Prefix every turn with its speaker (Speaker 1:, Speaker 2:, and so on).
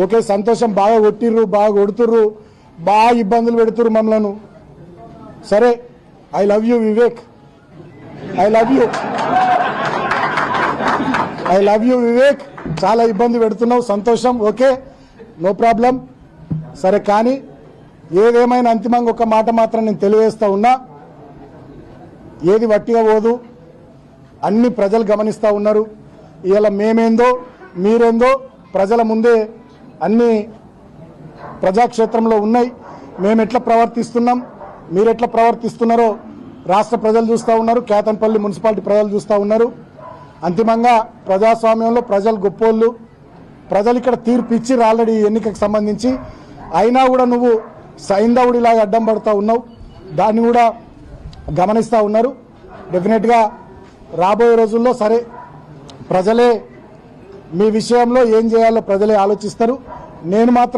Speaker 1: Okay సంతోషం, బాగా కొట్టిర్రు, బాగా కొడుతుర్రు, బాగా ఇబ్బందులు పెడుతుర్రు మమ్మలను. సరే, I love you Vivek, I love you, I love you Vivek. చాలా ఇబ్బంది పెడుతున్నావు, సంతోషం, ఓకే, నో ప్రాబ్లం. సరే, కానీ ఏదేమైనా అంతిమంగా ఒక మాట మాత్రం నేను తెలియజేస్తా ఉన్నా, ఏది వట్టిగా పోదు, అన్ని ప్రజలు గమనిస్తూ ఉన్నారు. ఇవాళ మేమేందో మీరేందో ప్రజల ముందే అన్ని ప్రజాక్షేత్రంలో ఉన్నాయి. మేము ఎట్లా ప్రవర్తిస్తున్నాం, మీరు ఎట్లా ప్రవర్తిస్తున్నారో రాష్ట్ర ప్రజలు చూస్తూ ఉన్నారు, కేతన్పల్లి మున్సిపాలిటీ ప్రజలు చూస్తూ ఉన్నారు. అంతిమంగా ప్రజాస్వామ్యంలో ప్రజలు గొప్పోళ్ళు, ప్రజలు ఇక్కడ తీర్పు ఇచ్చిర్రు ఆల్రెడీ ఎన్నికకు సంబంధించి. అయినా కూడా నువ్వు సైంధవుడిలాగా అడ్డం పడుతూ ఉన్నావు, దాన్ని కూడా గమనిస్తూ ఉన్నారు. డెఫినెట్గా రాబోయే రోజుల్లో సరే ప్రజలే మీ విషయంలో ఏం చేయాలో ప్రజలే ఆలోచిస్తారు. నేను మాత్రం